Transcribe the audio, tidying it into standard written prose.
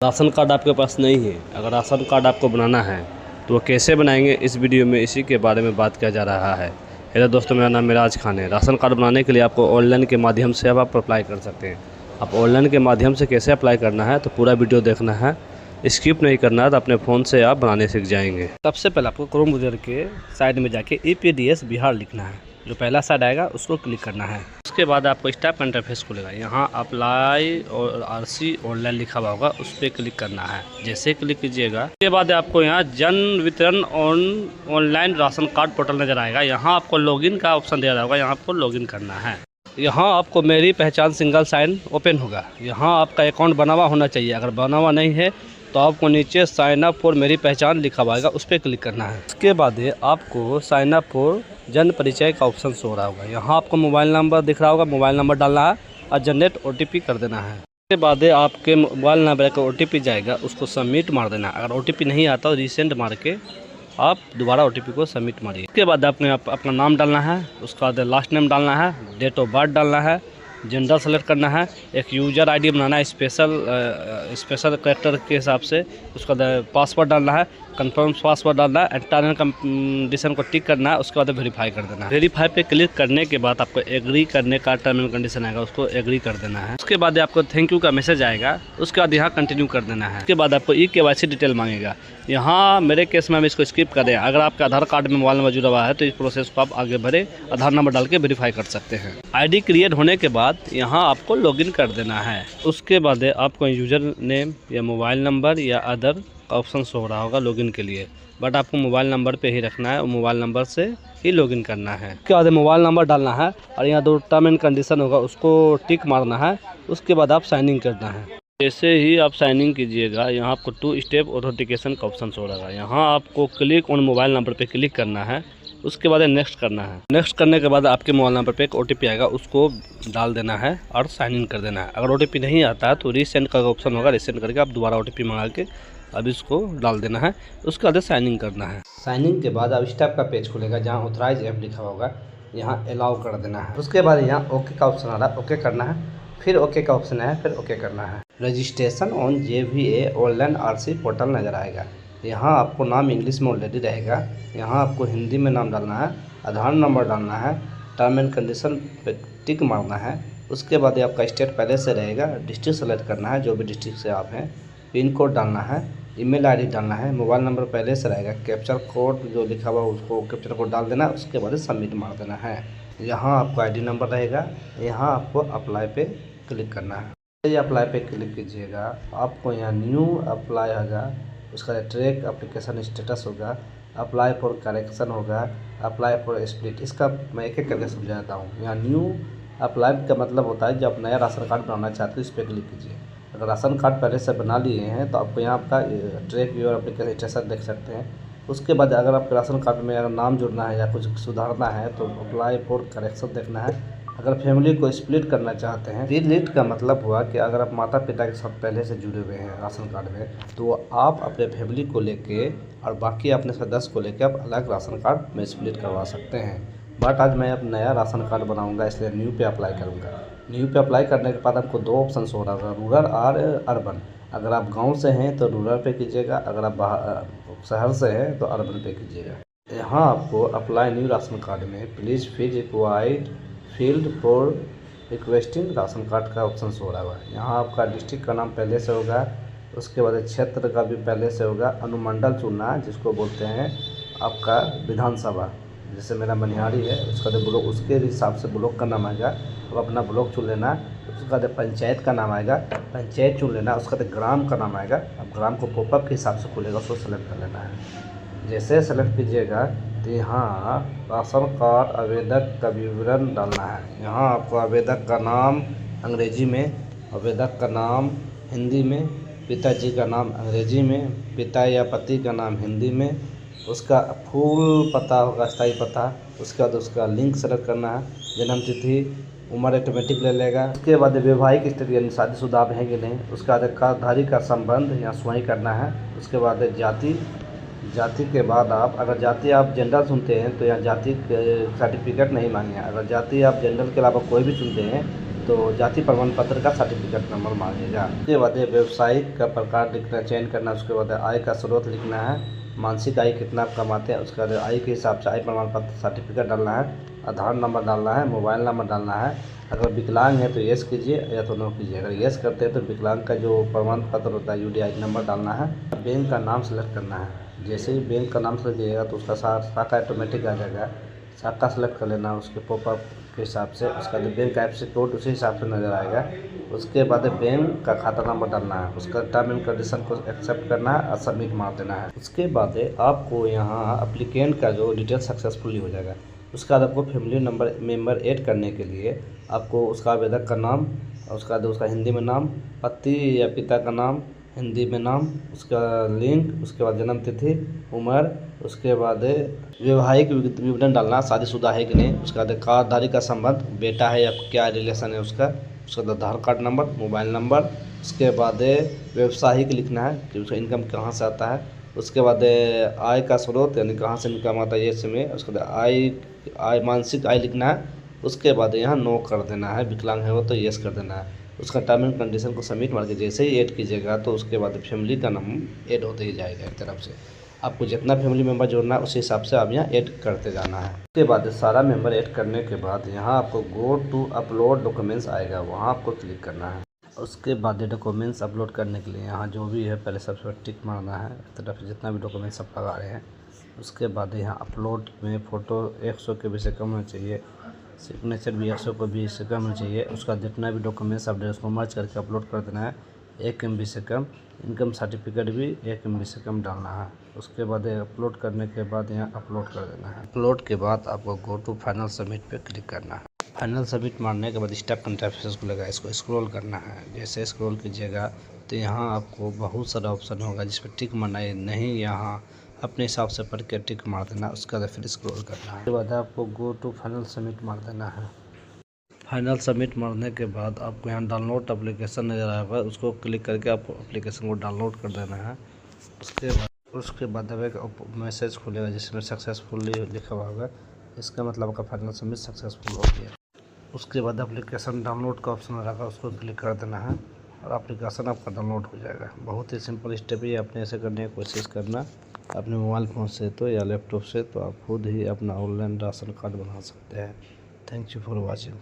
Ration card आपके पास नहीं है, अगर राशन कार्ड आपको बनाना है तो वो कैसे बनाएंगे, इस वीडियो में इसी के बारे में बात किया जा रहा है। हेलो दोस्तों, मेरा नाम मिराज खान है। राशन कार्ड बनाने के लिए आपको ऑनलाइन के माध्यम से अब आप अप्लाई कर सकते हैं। आप ऑनलाइन के माध्यम से कैसे अप्लाई करना है तो पूरा वीडियो देखना है, स्किप नहीं करना है, तो अपने फ़ोन से आप बनाने सीख जाएंगे। सबसे पहले आपको क्रोम ब्राउज़र के साइड में जाके EPDS बिहार लिखना है। जो पहला साइड आएगा उसको क्लिक करना है। उसके बाद आपको स्टेप इंटरफेस खुलेगा। यहाँ अप्लाई और RC ऑनलाइन लिखा हुआ होगा, उस पर क्लिक करना है। जैसे क्लिक कीजिएगा उसके बाद आपको यहाँ जन वितरण ऑनलाइन राशन कार्ड पोर्टल नजर आएगा। यहाँ आपको लॉगिन का ऑप्शन दिया होगा, यहाँ आपको लॉगिन करना है। यहाँ आपको मेरी पहचान सिंगल साइन ओपन होगा। यहाँ आपका अकाउंट बना हुआ होना चाहिए। अगर बना हुआ नहीं है तो आपको नीचे साइन अप फॉर मेरी पहचान लिखा हुआ होगा, उस पर क्लिक करना है। उसके बाद आपको साइन अप फॉर जन परिचय का ऑप्शन शो हो रहा होगा। यहाँ आपको मोबाइल नंबर दिख रहा होगा, मोबाइल नंबर डालना है और जनरेट OTP कर देना है। उसके बाद आपके मोबाइल नंबर का OTP जाएगा, उसको सबमिट मार देना है। अगर OTP नहीं आता तो रीसेंट मार के आप दोबारा OTP को सबमिट मारिए। उसके बाद आपने अपना नाम डालना है, उसके बाद लास्ट नेम डालना है, डेट ऑफ बर्थ डालना है, जेंडर सेलेक्ट करना है, एक यूज़र ID बनाना है स्पेशल कैरेक्टर के हिसाब से। उसके बाद पासवर्ड डालना है, कंफर्म पासवर्ड डालना है, टर्म एंड कंडीशन को टिक करना है। उसके बाद वेरीफाई कर देना है। वेरीफाई पे क्लिक करने के बाद आपको एग्री करने का टर्म एंड कंडीशन आएगा, उसको एग्री कर देना है। उसके बाद आपको थैंक यू का मैसेज आएगा, उसके बाद यहाँ कंटिन्यू कर देना है। उसके बाद आपको KYC डिटेल मांगेगा। यहाँ मेरे केस में हम इसको स्किप करें। अगर आपका आधार कार्ड में मोबाइल नंबर जुड़ा हुआ है तो इस प्रोसेस को आप आगे बढ़े, आधार नंबर डाल के वेरीफाई कर सकते हैं। ID क्रिएट होने के बाद यहाँ आपको लॉगिन कर देना है। उसके बाद आपको यूज़र नेम या मोबाइल नंबर या अदर ऑप्शन हो रहा होगा लॉगिन के लिए, बट आपको मोबाइल नंबर पे ही रखना है और मोबाइल नंबर से ही लॉगिन करना है। उसके बाद मोबाइल नंबर डालना है और यहाँ 2 टर्म एंड कंडीशन होगा, उसको टिक मारना है। उसके बाद आप साइन इन करना है। जैसे ही आप साइन इन कीजिएगा यहाँ आपको 2 स्टेप ऑथेंटिकेशन का ऑप्शन हो रहा है। यहाँ आपको क्लिक ऑन मोबाइल नंबर पे क्लिक करना है। उसके बाद नेक्स्ट करना है। नेक्स्ट करने के बाद आपके मोबाइल नंबर पे एक OTP आएगा, उसको डाल देना है और साइन इन कर देना है। अगर OTP नहीं आता है तो रीसेंड का ऑप्शन होगा, रीसेंड करके आप दोबारा OTP मंगा के अब इसको डाल देना है। उसके बाद साइन इन करना है। साइन इन के बाद अब स्टेप का पेज खुलेगा, जहाँ ऑथराइज ऐप लिखा होगा, यहाँ अलाउ कर देना है। उसके बाद यहाँ ओके का ऑप्शन आ रहा है, ओके करना है। फिर ओके का ऑप्शन है, फिर ओके करना है। Registration on JVA online RC portal नज़र आएगा। यहाँ आपको नाम इंग्लिश में ऑलरेडी रहेगा, यहाँ आपको हिंदी में नाम डालना है, आधार नंबर डालना है, टर्म एंड कंडीशन पे टिक मारना है। उसके बाद आपका स्टेट पहले से रहेगा, डिस्ट्रिक्ट सेलेक्ट करना है, जो भी डिस्ट्रिक्ट से आप हैं, पिन कोड डालना है, ईमेल ID डालना है, मोबाइल नंबर पहले से रहेगा, कैप्चर कोड जो लिखा हुआ उसको कैप्चर कोड डाल देना है। उसके बाद सबमिट मार देना है। यहाँ आपको ID नंबर रहेगा, यहाँ आपको अप्लाई पे क्लिक करना है। ये अप्लाई पे क्लिक कीजिएगा, आपको यहाँ न्यू अप्लाई होगा, उसका ट्रैक एप्लीकेशन स्टेटस होगा, अप्लाई फॉर करेक्शन होगा, अप्लाई फॉर स्प्लिट। इसका मैं एक एक करके समझाता हूँ। यहाँ न्यू अप्लाई का मतलब होता है जब नया राशन कार्ड बनाना चाहते हो, इस पर क्लिक कीजिए। अगर राशन कार्ड पहले से बना लिए हैं तो आपको यहाँ आपका ट्रैक योर एप्लीकेशन स्टेटस देख सकते हैं। उसके बाद अगर आपके राशन कार्ड में अगर नाम जुड़ना है या कुछ सुधारना है तो अप्लाई फॉर करेक्शन देखना है। अगर फैमिली को स्प्लिट करना चाहते हैं, स्प्लिट का मतलब हुआ कि अगर आप माता पिता के साथ पहले से जुड़े हुए हैं राशन कार्ड में, तो आप अपने फैमिली को लेके और बाकी अपने सदस्य को लेके आप अलग राशन कार्ड में स्प्लिट करवा सकते हैं। बट आज मैं अब नया राशन कार्ड बनाऊंगा, इसलिए न्यू पे अप्लाई करूंगा। न्यू पे अप्लाई करने के बाद आपको 2 ऑप्शन हो रहा होगा, रूरल और अर्बन। अगर आप गाँव से हैं तो रूरल पे कीजिएगा, अगर आप शहर से हैं तो अर्बन पे कीजिएगा। यहाँ आपको अप्लाई न्यू राशन कार्ड में please fill required field for requesting ration card का ऑप्शन हो रहा है। यहाँ आपका डिस्ट्रिक्ट का नाम पहले से होगा, उसके बाद क्षेत्र का भी पहले से होगा, अनुमंडल चुनना जिसको बोलते हैं आपका विधानसभा। जैसे मेरा मनिहारी है, उसका तो ब्लॉक, उसके हिसाब से ब्लॉक का नाम आएगा, अब अपना ब्लॉक चुन लेना। उसके बाद पंचायत का नाम आएगा, पंचायत चुन लेना। उसका बाद ग्राम का नाम आएगा, अब ग्राम को पॉपअप के हिसाब से खुलेगा, उसको सेलेक्ट कर लेना है। जैसे सेलेक्ट कीजिएगा तो यहाँ राशन कार्ड आवेदक का विवरण डालना है। यहाँ आपको आवेदक का नाम अंग्रेजी में, आवेदक का नाम हिंदी में, पिताजी का नाम अंग्रेजी में, पिता या पति का नाम हिंदी में, उसका फुल पता होगा, स्थायी पता। उसके बाद उसका लिंक सेलेक्ट करना है, जन्म तिथि, उम्र ऑटोमेटिक ले लेगा। उसके बाद वैवाहिक स्थिति यानी शादीशुदा आप हैं कि नहीं, उसके बाद कार्डधारी का संबंध यहाँ स्वयं करना है। उसके बाद जाति के बाद आप अगर जाति आप जनरल चुनते हैं तो यहाँ जाति सर्टिफिकेट नहीं मांगे। अगर जाति आप जनरल के अलावा कोई भी चुनते हैं तो जाति प्रमाण पत्र का सर्टिफिकेट नंबर मांगेगा। उसके बाद व्यवसायिक का प्रकार लिखना, चयन करना। उसके बाद आय का स्रोत लिखना है, मानसिक आय कितना आप कमाते हैं, उसका आय के हिसाब से आय प्रमाण पत्र सर्टिफिकेट डालना है, आधार नंबर डालना है, मोबाइल नंबर डालना है। अगर विकलांग है तो येस कीजिए या तो नो कीजिए। अगर येस करते हैं तो विकलांग का जो प्रमाण पत्र होता है UDI नंबर डालना है। बैंक का नाम सेलेक्ट करना है। जैसे ही बैंक का नाम सेलेक्ट कीजिएगा तो उसका शाखा ऑटोमेटिक आ जाएगा। शाखा सेलेक्ट कर लेना उसके पॉपअप के हिसाब से। उसका जो बैंक ऐप से कोड उसी हिसाब से नज़र आएगा। उसके बाद बैंक का खाता नंबर डालना है, उसका टर्म एंड कंडीशन को एक्सेप्ट करना है और सबमिट मार देना है। उसके बाद आपको यहाँ एप्लीकेंट का जो डिटेल सक्सेसफुली हो जाएगा। उसके बाद आपको फैमिली मेंबर ऐड करने के लिए आपको उसका आवेदक का नाम, उसका उसका हिंदी में नाम, पति या पिता का नाम हिंदी में नाम, उसका लिंक, उसके बाद जन्म तिथि, उम्र, उसके बाद वैवाहिक विवरण डालना, शादीशुदा है कि नहीं, उसके बाद कार्डधारी का संबंध, बेटा है या क्या रिलेशन है उसका, उसके बाद आधार कार्ड नंबर, मोबाइल नंबर। उसके बाद व्यवसायिक लिखना है कि उसका इनकम कहाँ से आता है। उसके बाद आय का स्रोत यानी कहाँ से इनकम आता है ये इसमें। उसके बाद आय मानसिक आय लिखना है। उसके बाद यहाँ नो कर देना है, विकलांग है वो तो येस कर देना है। उसका टर्म एंड कंडीशन को सबमिट मार के जैसे ही ऐड कीजिएगा तो उसके बाद फैमिली का नाम ऐड होते ही जाएगा। एक तरफ से आपको जितना फैमिली मेम्बर जोड़ना है उसी हिसाब से आप यहाँ ऐड करते जाना है। उसके बाद सारा मेंबर ऐड करने के बाद यहाँ आपको गो टू अपलोड डॉक्यूमेंट्स आएगा, वहाँ आपको क्लिक करना है। उसके बाद डॉक्यूमेंट्स अपलोड करने के लिए यहाँ जो भी है पहले सबसे टिक मारना है। इस तरफ जितना भी डॉक्यूमेंट्स आप लगा रहे हैं उसके बाद यहाँ अपलोड में फ़ोटो 100 KB से कम होना चाहिए, सिग्नेचर भी 100 KB से कम होना चाहिए। उसका जितना भी डॉक्यूमेंट्स आप उसको मर्ज करके अपलोड कर देना है। 1 MB से कम, इनकम सर्टिफिकेट भी 1 MB से कम डालना है। उसके बाद अपलोड करने के बाद यहाँ अपलोड कर देना है। अपलोड के बाद आपको गो टू फाइनल सबमिट पे क्लिक करना है। फाइनल सबमिट मारने के बाद स्टेप इंटरफेस को लगा, इसको स्क्रॉल करना है। जैसे स्क्रॉल कीजिएगा तो यहाँ आपको बहुत सारा ऑप्शन होगा जिस पर टिक मारना है, नहीं यहाँ अपने हिसाब से पढ़ के टिक मार देना। उसके बाद फिर स्क्रॉल करना है। उसके बाद आपको गो टू फाइनल सबमिट मार देना है। फाइनल सबमिट मारने के बाद आपको यहाँ डाउनलोड एप्लीकेशन नज़र आएगा, उसको क्लिक करके आप एप्लीकेशन को डाउनलोड कर देना है। उसके बाद अब एक मैसेज खुलेगा जिसमें सक्सेसफुली लिखा हुआ होगा। इसका मतलब आपका फाइनल सबमिट सक्सेसफुल हो गया। उसके बाद एप्लीकेशन डाउनलोड का ऑप्शन रहेगा, उसको क्लिक कर देना है और एप्लीकेशन आपका डाउनलोड हो जाएगा। बहुत ही सिंपल स्टेप है, अपने ऐसे करने की कोशिश करना अपने मोबाइल फ़ोन से तो या लैपटॉप से, तो आप खुद ही अपना ऑनलाइन राशन कार्ड बना सकते हैं। Thank you for watching.